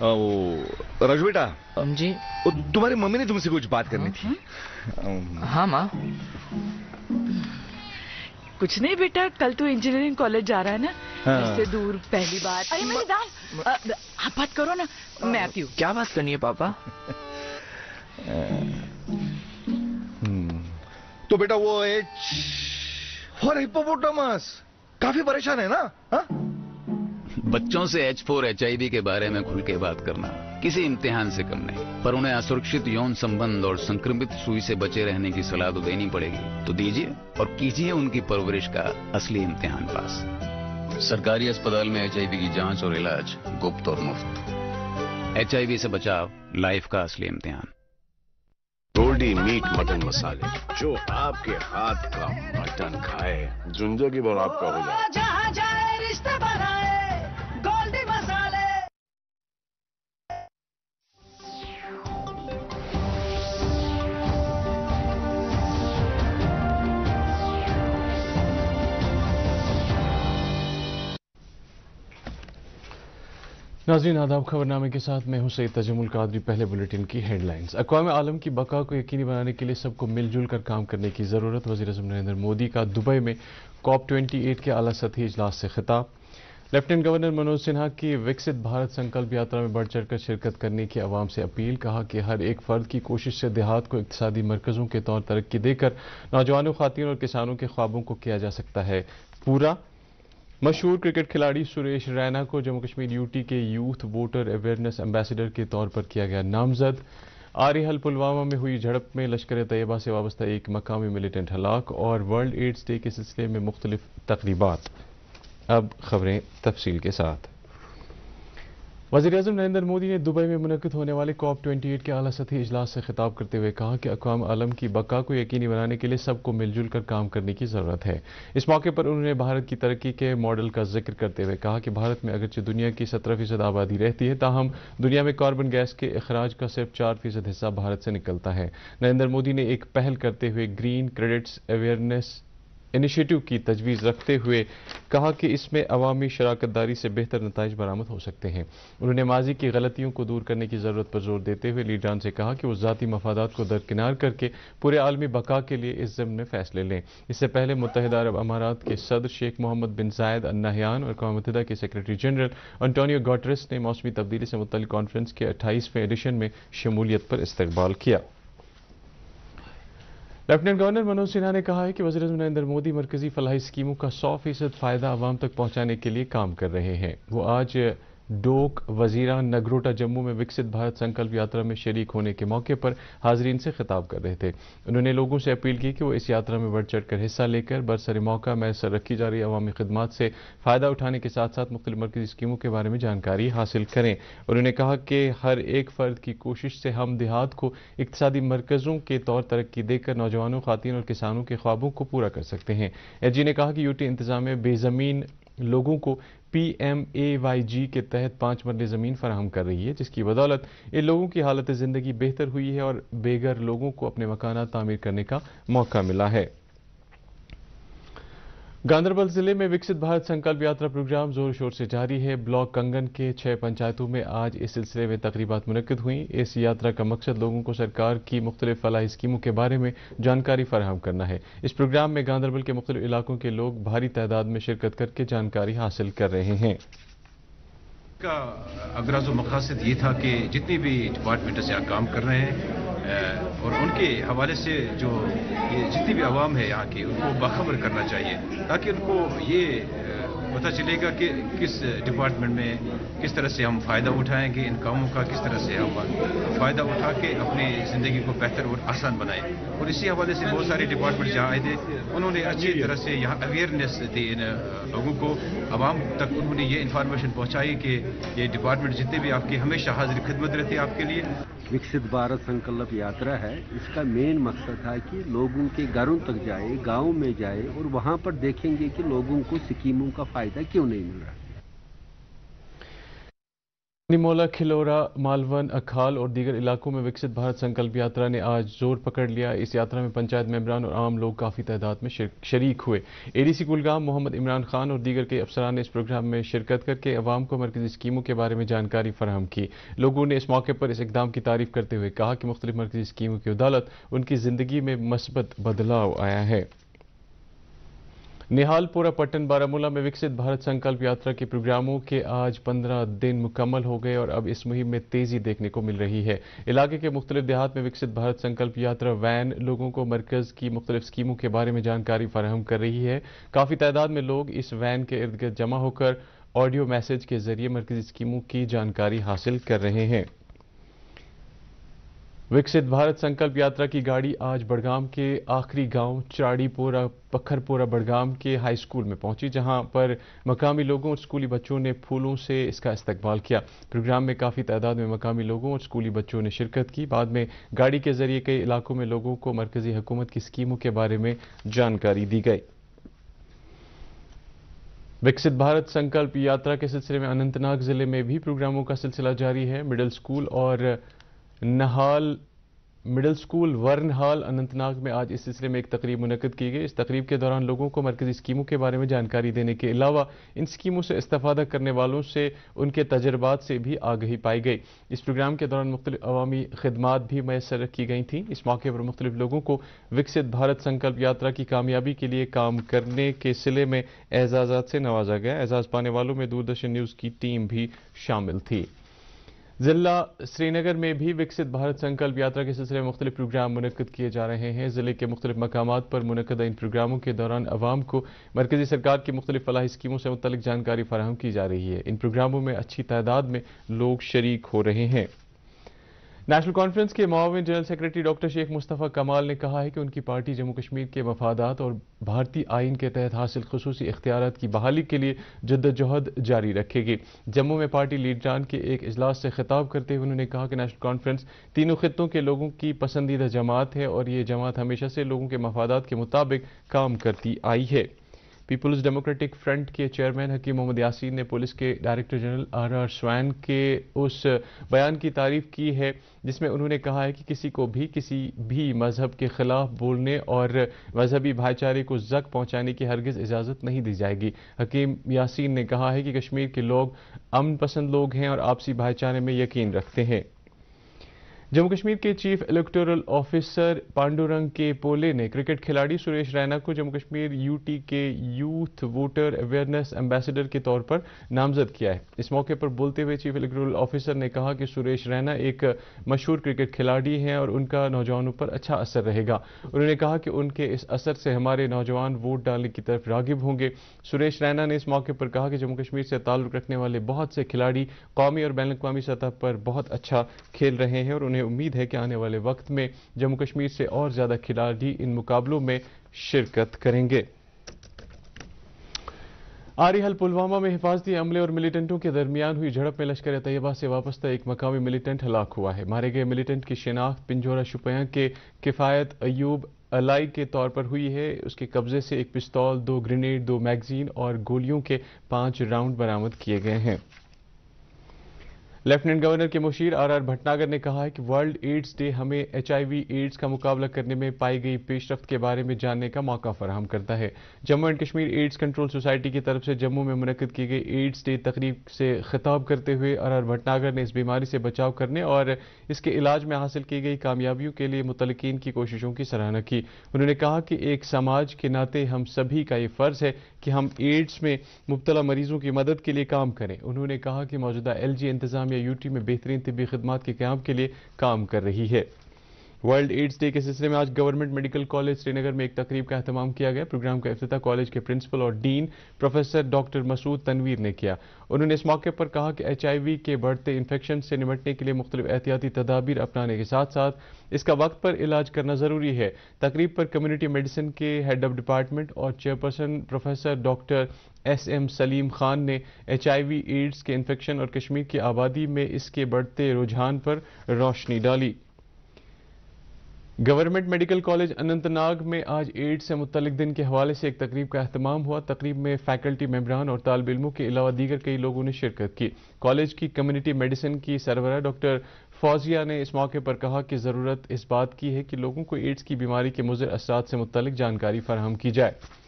वो राजू बेटा जी। तुम्हारी मम्मी ने तुमसे कुछ बात करनी थी। हाँ माँ। कुछ नहीं बेटा, कल तू इंजीनियरिंग कॉलेज जा रहा है ना, इससे दूर पहली बार। अरे मेरी दाल, आप बात करो ना, मैं आती हूँ। क्या बात करनी है पापा? तो बेटा वो फॉर हिप्पोपोटामस काफी परेशान है ना? हा? बच्चों से H4 HIV के बारे में खुल के बात करना किसी इम्तिहान से कम नहीं, पर उन्हें असुरक्षित यौन संबंध और संक्रमित सुई से बचे रहने की सलाह तो देनी पड़ेगी। तो दीजिए और कीजिए उनकी परवरिश का असली इम्तिहान पास। सरकारी अस्पताल में HIV की जांच और इलाज गुप्त और मुफ्त। HIV से बचाव लाइफ का असली इम्तिहान। गोल्डी मीट मटन मसाले, जो आपके हाथ का मटन खाए जिंदगी भर आपका हो जाए। जहाँ जाए रिश्ते बनाए गोल्डी मसाले। नाज़रीन आदाब, खबरनामे के साथ मैं हूं सईद तजमुल कादरी। पहले बुलेटिन की हेडलाइंस। अक़वाम आलम की बका को यकीनी बनाने के लिए सबको मिलजुल कर काम करने की ज़रूरत। वज़ीर-ए-आज़म नरेंद्र मोदी का दुबई में COP28 के आला सतही इजलास से खिताब। लेफ्टिनेंट गवर्नर मनोज सिन्हा की विकसित भारत संकल्प यात्रा में बढ़ चढ़ कर शिरकत करने की आवाम से अपील। कहा कि हर एक फर्द की कोशिश से देहात को इक़्तिसादी मरकज़ों के तौर तरक्की देकर नौजवानों, ख़वातीन और किसानों के ख्वाबों को किया जा सकता है पूरा। मशहूर क्रिकेट खिलाड़ी सुरेश रैना को जम्मू कश्मीर यूटी के यूथ वोटर अवेयरनेस एम्बेसडर के तौर पर किया गया नामजद। आरिहल पुलवामा में हुई झड़प में लश्कर तैयबा से वाबस्ता एक मकामी मिलिटेंट हलाक। और वर्ल्ड एड्स डे के सिलसिले में मुख्तलिफ तकरीबात। अब खबरें तफसील के साथ। वज़ीर-ए-आज़म नरेंद्र मोदी ने दुबई में मुनक़िद होने वाले COP28 के आला सतही इजलास से खिताब करते हुए कहा कि अक़वाम आलम की बका को यकीनी बनाने के लिए सबको मिलजुल कर काम करने की ज़रूरत है। इस मौके पर उन्होंने भारत की तरक्की के मॉडल का जिक्र करते हुए कहा कि भारत में अगरचे दुनिया की 17% आबादी रहती है, ताहम दुनिया में कार्बन गैस के अखराज का सिर्फ 4% हिस्सा भारत से निकलता है। नरेंद्र मोदी ने एक पहल करते हुए ग्रीन क्रेडिट्स अवेयरनेस इनिशिएटिव की तजवीज़ रखते हुए कहा कि इसमें अवामी शराकतदारी से बेहतर नताइज बरामद हो सकते हैं। उन्होंने माजी की गलतियों को दूर करने की ज़रूरत पर जोर देते हुए लीडरान से कहा कि वो ज़ाती मफादात को दरकिनार करके पूरे आलमी बका के लिए इस ज़िम्न में फ़ैसले लें। इससे पहले मुत्तहिदा अरब अमारात के सदर शेख मोहम्मद बिन जायद अल नहयान और अक़वाम मुत्तहिदा के सेक्रेटरी जनरल एंटोनियो गुटेरेस ने मौसमी तब्दीली से मुतल्लिक़ कॉन्फ्रेंस के 28वें एडिशन में शमूलियत पर इस्तकबाल किया। लेफ्टिनेंट गवर्नर मनोज सिन्हा ने कहा है कि वज़ीर-ए-आज़म नरेंद्र मोदी मरकजी फलाही स्कीमों का 100% फ़ायदा आवाम तक पहुँचाने के लिए काम कर रहे हैं। वो आज डोक, वजीरा, नगरोटा, जम्मू में विकसित भारत संकल्प यात्रा में शरीक होने के मौके पर हाजरीन से खिताब कर रहे थे। उन्होंने लोगों से अपील की कि वो इस यात्रा में बढ़ चढ़ कर हिस्सा लेकर बरसर मौका मैसर रखी जा रही अवामी खिदमात से फ़ायदा उठाने के साथ साथ मुख्तलिफ मरकजी स्कीमों के बारे में जानकारी हासिल करें। उन्होंने कहा कि हर एक फ़र्द की कोशिश से हम देहात को इक़्तिसादी मरकज़ों के तौर तरक्की देकर नौजवानों, ख़वातीन और किसानों के ख्वाबों को पूरा कर सकते हैं। एजी ने कहा कि यूटी इंतज़ामिया बेज़मीन लोगों को PMAYG के तहत 5 मरले ज़मीन फराहम कर रही है, जिसकी बदौलत इन लोगों की हालत ज़िंदगी बेहतर हुई है और बेघर लोगों को अपने मकानात तामीर करने का मौका मिला है। गांदरबल जिले में विकसित भारत संकल्प यात्रा प्रोग्राम जोर शोर से जारी है। ब्लॉक कंगन के 6 पंचायतों में आज इस सिलसिले में तकरीबात मुनक्किद हुई। इस यात्रा का मकसद लोगों को सरकार की मुख्तलिफ फलाही स्कीमों के बारे में जानकारी फराहम करना है। इस प्रोग्राम में गांदरबल के मुख्तलिफ इलाकों के लोग भारी तादाद में शिरकत करके जानकारी हासिल कर रहे हैं। का अगराज़ व मक़ासद ये था कि जितनी भी डिपार्टमेंट से यहाँ काम कर रहे हैं और उनके हवाले से जो ये जितनी भी आवाम है यहाँ की, उनको बाखबर करना चाहिए ताकि उनको ये पता चलेगा कि किस डिपार्टमेंट में किस तरह से हम फ़ायदा उठाएंगे, इन कामों का किस तरह से हम फ़ायदा उठा के अपनी ज़िंदगी को बेहतर और आसान बनाएं। और इसी हवाले से बहुत सारे डिपार्टमेंट जहाँ आए थे, उन्होंने अच्छी तरह से यहाँ अवेयरनेस दी इन लोगों को, आवाम तक उन्होंने ये इन्फॉर्मेशन पहुँचाई कि ये डिपार्टमेंट जितने भी आपकी हमेशा हाजिर खिदमत रहती है आपके लिए। विकसित भारत संकल्प यात्रा है, इसका मेन मकसद है कि लोगों के घरों तक जाए, गाँव में जाए और वहाँ पर देखेंगे कि लोगों को स्कीमों का फ़ायदा क्यों नहीं मिल रहा। निमोला, खिलोरा, मालवन, अखाल और दीगर इलाकों में विकसित भारत संकल्प यात्रा ने आज जोर पकड़ लिया। इस यात्रा में पंचायत मेंबरान और आम लोग काफ़ी तादाद में शरीक हुए। एडीसी कुलगाम मोहम्मद इमरान खान और दीगर के अफसरान ने इस प्रोग्राम में शिरकत करके अवाम को मरकजी स्कीमों के बारे में जानकारी फराहम की। लोगों ने इस मौके पर इस इकदाम की तारीफ करते हुए कहा कि मुख्तलिफ मरकजी स्कीमों की बदौलत उनकी ज़िंदगी में मस्बत बदलाव आया है। निहालपुरा पट्टन बारामूला में विकसित भारत संकल्प यात्रा के प्रोग्रामों के आज 15 दिन मुकम्मल हो गए और अब इस मुहिम में तेजी देखने को मिल रही है। इलाके के मुख्तलिफ देहात में विकसित भारत संकल्प यात्रा वैन लोगों को मरकज की मुख्तलिफ स्कीमों के बारे में जानकारी फराहम कर रही है। काफ़ी तादाद में लोग इस वैन के इर्द गिर्द जमा होकर ऑडियो मैसेज के जरिए मरकजी स्कीमों की जानकारी हासिल कर रहे हैं। विकसित भारत संकल्प यात्रा की गाड़ी आज बड़गाम के आखिरी गांव चाड़ीपोरा पखरपोरा बड़गाम के हाई स्कूल में पहुंची, जहां पर मकामी लोगों और स्कूली बच्चों ने फूलों से इसका इस्तकबाल किया। प्रोग्राम में काफ़ी तादाद में मकामी लोगों और स्कूली बच्चों ने शिरकत की। बाद में गाड़ी के जरिए कई इलाकों में लोगों को मरकजी हुकूमत की स्कीमों के बारे में जानकारी दी गई। विकसित भारत संकल्प यात्रा के सिलसिले में अनंतनाग जिले में भी प्रोग्रामों का सिलसिला जारी है। मिडिल स्कूल वर्न हाल अनंतनाग में आज इस सिलसिले में एक तकरीब मुनक्किद की गई। इस तकरीब के दौरान लोगों को मरकजी स्कीमों के बारे में जानकारी देने के अलावा इन स्कीमों से इस्तेफादा करने वालों से उनके तजर्बात से भी आगही पाई गई। इस प्रोग्राम के दौरान मुख्तलिफ अवामी खिदमात भी मैसर की गई थीं। इस मौके पर मुख्तलिफ लोगों को विकसित भारत संकल्प यात्रा की कामयाबी के लिए काम करने के सिले में एजाज़ात से नवाजा गया। एजाज़ पाने वालों में दूरदर्शन न्यूज़ की टीम भी शामिल थी। जिला श्रीनगर में भी विकसित भारत संकल्प यात्रा के सिलसिले में मुख्तलिफ प्रोग्राम मुनक्किद किए जा रहे हैं। जिले के मुख्तलिफ मकामात पर मुनक्किदा इन प्रोग्रामों के दौरान अवाम को मरकजी सरकार की मुख्तलिफ फलाही स्कीमों से मुतल्लिक जानकारी फराहम की जा रही है। इन प्रोग्रामों में अच्छी तादाद में लोग शरीक हो रहे हैं। नेशनल कॉन्फ्रेंस के मुआविन general secretary doctor Sheikh Mustafa Kamal ने कहा है कि उनकी पार्टी जम्मू कश्मीर के मफादात और भारतीय आइन के तहत हासिल खुसूसी इख्तियारात की बहाली के लिए जद्दोजहद जारी रखेगी। जम्मू में पार्टी लीडरान के एक इजलास से खिताब करते हुए उन्होंने कहा कि नेशनल कॉन्फ्रेंस तीनों खित्तों के लोगों की पसंदीदा जमात है और ये जमात हमेशा से लोगों के मफादात के मुताबिक काम करती आई है। पीपुल्स डेमोक्रेटिक फ्रंट के चेयरमैन हकीम मोहम्मद यासीन ने पुलिस के डायरेक्टर जनरल आर स्वैन के उस बयान की तारीफ की है जिसमें उन्होंने कहा है कि किसी को भी किसी भी मजहब के खिलाफ बोलने और मजहबी भाईचारे को जख्म पहुंचाने की हरगिज इजाज़त नहीं दी जाएगी। हकीम यासीन ने कहा है कि कश्मीर के लोग अमन पसंद लोग हैं और आपसी भाईचारे में यकीन रखते हैं। जम्मू कश्मीर के चीफ इलेक्टोरल ऑफिसर पांडुरंग के पोले ने क्रिकेट खिलाड़ी सुरेश रैना को जम्मू कश्मीर यूटी के यूथ वोटर अवेयरनेस एम्बेसडर के तौर पर नामजद किया है। इस मौके पर बोलते हुए चीफ इलेक्टोरल ऑफिसर ने कहा कि सुरेश रैना एक मशहूर क्रिकेट खिलाड़ी हैं और उनका नौजवानों पर अच्छा असर रहेगा। उन्होंने कहा कि उनके इस असर से हमारे नौजवान वोट डालने की तरफ रागिब होंगे। सुरेश रैना ने इस मौके पर कहा कि जम्मू कश्मीर से ताल्लुक रखने वाले बहुत से खिलाड़ी कौमी और बैन अवी सतह पर बहुत अच्छा खेल रहे हैं और उन्हें उम्मीद है कि आने वाले वक्त में जम्मू कश्मीर से और ज्यादा खिलाड़ी इन मुकाबलों में शिरकत करेंगे। आरिहल पुलवामा में हिफाजती अमले और मिलिटेंटों के दरमियान हुई झड़प में लश्कर तैयबा से वापस एक मकामी मिलिटेंट हलाक हुआ है। मारे गए मिलिटेंट की शिनाख्त पिंजोरा शुपियां के किफायत अयूब अलाई के तौर पर हुई है। उसके कब्जे से एक पिस्तौल, 2 ग्रेनेड, 2 मैगजीन और गोलियों के 5 राउंड बरामद किए गए हैं। लेफ्टिनेंट गवर्नर के मुशीर आर भटनागर ने कहा है कि वर्ल्ड एड्स डे हमें HIV एड्स का मुकाबला करने में पाई गई पेशरफ्त के बारे में जानने का मौका फराहम करता है। Jammu and Kashmir AIDS control society की तरफ से जम्मू में मुनक्किद की गई एड्स डे तकरीब से खिताब करते हुए आर भटनागर ने इस बीमारी से बचाव करने और इसके इलाज में हासिल की गई कामयाबियों के लिए मुतल्लिकीन की कोशिशों की सराहना की। उन्होंने कहा कि एक समाज के नाते हम सभी का ये फर्ज है कि हम एड्स में मुब्तला मरीजों की मदद के लिए काम करें। उन्होंने कहा कि मौजूदा LG इंतजामिया यूटी में बेहतरीन तिब्बी खिदमात के क़याम के लिए काम कर रही है। वर्ल्ड एड्स डे के सिलसिले में आज गवर्नमेंट मेडिकल कॉलेज श्रीनगर में एक तकरीब का एहतमाम किया गया। प्रोग्राम का इफ्तिताह कॉलेज के प्रिंसिपल और dean professor doctor Masood Tanveer ने किया। उन्होंने इस मौके पर कहा कि HIV के बढ़ते इन्फेक्शन से निपटने के लिए मुख्तलिफ एहतियाती तदाबीर अपनाने के साथ साथ इसका वक्त पर इलाज करना जरूरी है। तकरीब पर कम्युनिटी मेडिसिन के हेड ऑफ डिपार्टमेंट और chairperson professor doctor SM Salim Khan ने HIV एड्स के इन्फेक्शन और कश्मीर की आबादी में इसके बढ़ते रुझान पर रोशनी डाली। Government medical college Anant Nag میں آج ایڈز سے متعلق دن کے حوالے سے ایک تقریب کا اہتمام ہوا۔ تقریب میں فیکلٹی ممبران اور طالب علموں کے علاوہ دیگر کئی لوگوں نے شرکت کی۔ کالج کی کمیونٹی میڈیسن کی سربراہ ڈاکٹر فوزیہ نے اس موقع پر کہا کہ ضرورت اس بات کی ہے کہ لوگوں کو ایڈز کی بیماری کے مضر اثرات سے متعلق جانکاری فراہم کی جائے۔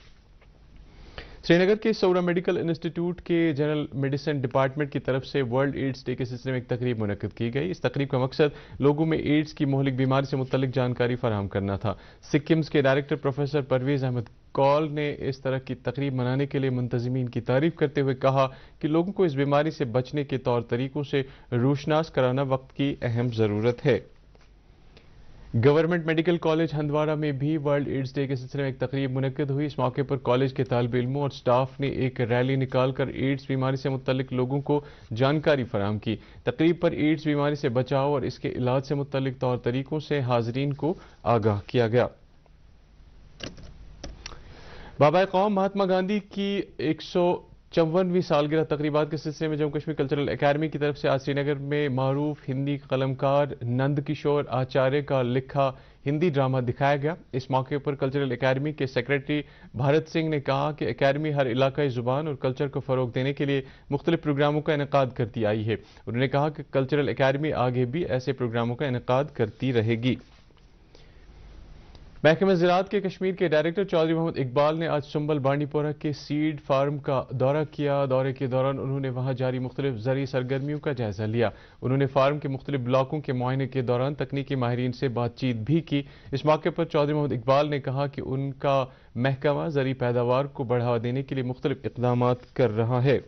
سری نگر کے سورا میڈیکل انسٹیٹیوٹ کے جنرل میڈیسن ڈپارٹمنٹ کی طرف سے ورلڈ ایڈز ڈے کے سلسلے میں ایک تقریب منعقد کی گئی۔ اس تقریب کا مقصد لوگوں میں ایڈز کی مہلک بیماری سے متعلق جانکاری فراہم کرنا تھا۔ سکمز کے ڈائریکٹر پروفیسر پرویز احمد کول نے اس طرح کی تقریب منانے کے لیے منتظمین کی تعریف کرتے ہوئے کہا کہ لوگوں کو اس بیماری سے بچنے کے طور طریقوں سے روشناس کرانا وقت کی اہم ضرورت ہے۔ گورنمنٹ میڈیکل کالج ہندواڑہ میں بھی ورلڈ ایڈز ڈے کے سلسلے میں ایک تقریب منعقد ہوئی۔ اس موقع پر کالج کے طالب علموں اور سٹاف نے ایک ریلی نکال کر ایڈز بیماری سے متعلق لوگوں کو جانکاری فراہم کی۔ تقریب پر ایڈز بیماری سے بچاؤ اور اس کے علاج سے متعلق طور طریقوں سے حاضرین کو آگاہ کیا گیا۔ بابائے قوم مہاتما گاندھی کی 154ویں سالگرہ تقریبات کے سلسلے میں جموں کشمیر کلچرل اکیڈمی کی طرف سے آج سری نگر میں معروف ہندی قلمکار نند کشور آچاریہ کا لکھا ہندی ڈرامہ دکھایا گیا۔ اس موقع پر کلچرل اکیڈمی کے سیکریٹری بھارت سنگھ نے کہا کہ اکیڈمی ہر علاقائی زبان اور کلچر کو فروغ دینے کے لیے مختلف پروگراموں کا انعقاد کرتی آئی ہے۔ انہوں نے کہا کہ کلچرل اکیڈمی آگے بھی ایسے پروگراموں کا انعقاد کرتی رہے گی۔ محکمہ زراعت کے کشمیر کے ڈائریکٹر چودھری محمد اقبال نے آج سنبل بانڈی پورہ کے سیڈ فارم کا دورہ کیا۔ دورے کے دوران انہوں نے وہاں جاری مختلف زرعی سرگرمیوں کا جائزہ لیا۔ انہوں نے فارم کے مختلف بلاکوں کے معائنے کے دوران تکنیکی ماہرین سے بات چیت بھی کی۔ اس موقع پر چودھری محمد اقبال نے کہا کہ ان کا محکمہ زرعی پیداوار کو بڑھاوا دینے کے لیے مختلف اقدامات کر رہا ہے۔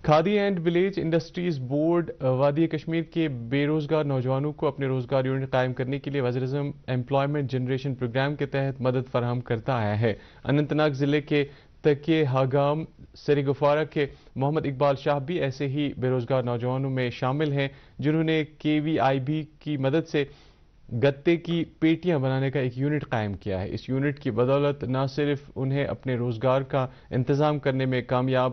Khadi and village industries board وادی کشمیر کے بے روزگار نوجوانوں کو اپنے روزگار یونٹ قائم کرنے کے لیے وزیراعظم ایمپلائمنٹ جنریشن پروگرام کے تحت مدد فراہم کرتا آیا ہے۔ اننت ناگ ضلع کے تکیہ ہاگام سریگفارہ کے محمد اقبال شاہ بھی ایسے ہی بے روزگار نوجوانوں میں شامل ہیں جنہوں نے KVIB کی مدد سے گتے کی پیٹیاں بنانے کا ایک یونٹ قائم کیا ہے۔ اس یونٹ کی بدولت نہ صرف انہیں اپنے روزگار کا انتظام کرنے میں کامیاب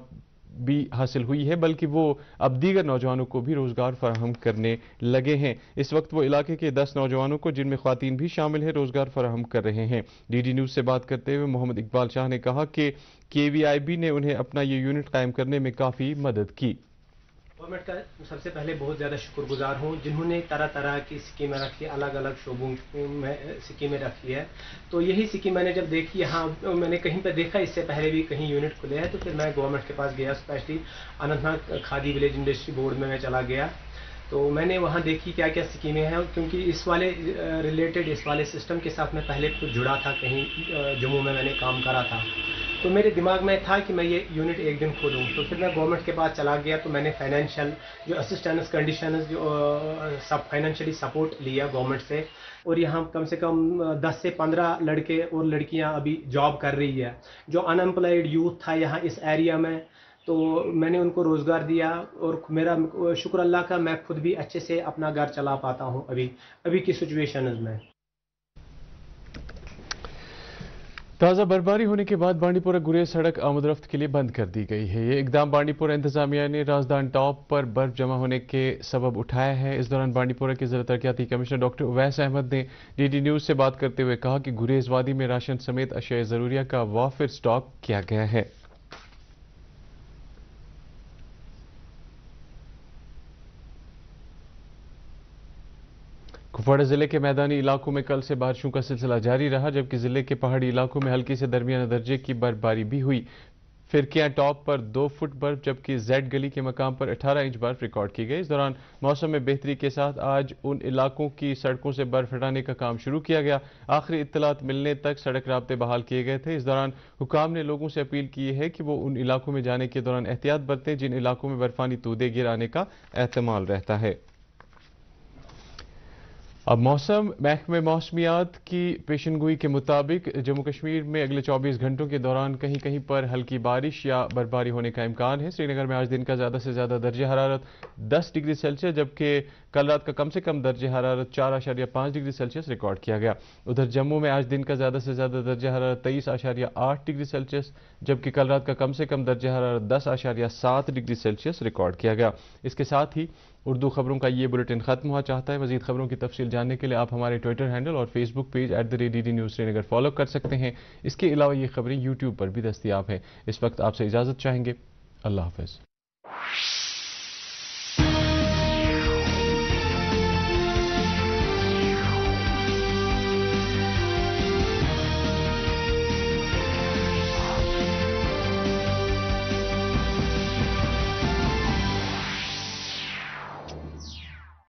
بھی حاصل ہوئی ہے بلکہ وہ اب دیگر نوجوانوں کو بھی روزگار فراہم کرنے لگے ہیں۔ اس وقت وہ علاقے کے 10 نوجوانوں کو جن میں خواتین بھی شامل ہیں روزگار فراہم کر رہے ہیں۔ DD نیوز سے بات کرتے ہوئے محمد اقبال شاہ نے کہا کہ KVIB نے انہیں اپنا یہ یونٹ قائم کرنے میں کافی مدد کی۔ گورنمنٹ کا سب سے پہلے بہت زیادہ شکر گزار ہوں جنہوں نے طرح طرح کی اسکیمیں رکھی، الگ الگ شعبوں میں اسکیمیں رکھی ہے۔ تو یہی اسکیم میں نے جب دیکھی، ہاں میں نے کہیں پہ دیکھا اس سے پہلے بھی کہیں یونٹ کھلے ہیں، تو پھر میں گورنمنٹ کے پاس گیا، especially Anant Nag khadi village industry board میں چلا گیا۔ تو میں نے وہاں دیکھی کیا کیا اسکیمیں ہیں، کیونکہ اس والے ریلیٹڈ اس والے سسٹم کے ساتھ میں پہلے خود جڑا تھا، کہیں جموں میں نے کام کرا تھا، تو میرے دماغ میں تھا کہ میں یہ یونٹ ایک دن کھولوں۔ تو پھر میں گورنمنٹ کے پاس چلا گیا، تو میں نے فائنینشیل جو اسسٹنس کنڈیشنز جو فائنینشلی سپورٹ لیا گورنمنٹ سے، اور یہاں کم سے کم 10 سے 15 لڑکے اور لڑکیاں ابھی جاب کر رہی ہے۔ جو ان امپلائڈ یوتھ تھا یہاں اس ایریا میں، تو میں نے ان کو روزگار دیا، اور میرا شکر اللہ کا میں خود بھی اچھے سے اپنا گھر چلا پاتا ہوں ابھی کی سچویشنز میں۔ تازہ برفباری ہونے کے بعد بانڈی پورہ گریز سڑک آمد رفت کے لیے بند کر دی گئی ہے۔ یہ اقدام بانڈی پورہ انتظامیہ نے رازدان ٹاپ پر برف جمع ہونے کے سبب اٹھایا ہے۔ اس دوران بانڈی پورہ کے ضلع ترقیاتی کمشنر ڈاکٹر اویس احمد نے DD نیوز سے بات کرتے ہوئے کہا کہ گریز وادی میں راشن سمیت اشیاء ضروریہ کا وافر سٹاک کیا گیا ہے۔ کپواڑہ ضلع کے میدانی علاقوں میں کل سے بارشوں کا سلسلہ جاری رہا، جبکہ ضلع کے پہاڑی علاقوں میں ہلکی سے درمیانہ درجے کی برفباری بھی ہوئی۔ فرقیاں ٹاپ پر 2 فٹ برف جبکہ زیڈ گلی کے مقام پر 18 انچ برف ریکارڈ کی گئی۔ اس دوران موسم میں بہتری کے ساتھ آج ان علاقوں کی سڑکوں سے برف ہٹانے کا کام شروع کیا گیا۔ آخری اطلاعات ملنے تک سڑک رابطے بحال کیے گئے تھے۔ اس دوران حکام نے لوگوں سے اپیل کی ہے کہ وہ ان علاقوں میں جانے کے دوران احتیاط برتیں جن علاقوں میں برفانی تودے گر آنے کا احتمال رہتا ہے۔ اب موسم محکمہ موسمیات کی پیشنگوئی کے مطابق جموں کشمیر میں اگلے 24 گھنٹوں کے دوران کہیں کہیں پر ہلکی بارش یا برفباری ہونے کا امکان ہے۔ سری نگر میں آج دن کا زیادہ سے زیادہ درجہ حرارت 10 ڈگری سیلسیس جبکہ کل رات کا کم سے کم درجہ حرارت 4.5 ڈگری سیلسیس ریکارڈ کیا گیا. ادھر جموں میں آج دن کا زیادہ سے زیادہ درجہ حرارت 23.8 ڈگری سیلسیس جبکہ کل رات کا کم سے کم درجہ حرارت 10.7 ڈگری سیلسیس ریکارڈ کیا گیا. اس کے ساتھ ہی اردو خبروں کا یہ بلیٹن ختم ہوا چاہتا ہے. مزید خبروں کی تفصیل جاننے کے لیے آپ ہمارے ٹویٹر ہینڈل اور Facebook page @DD News Srinagar follow کر سکتے ہیں. اس کے علاوہ یہ خبریں یوٹیوب پر بھی دستیاب ہیں. اس وقت آپ سے اجازت چاہیں گے. اللہ حافظ.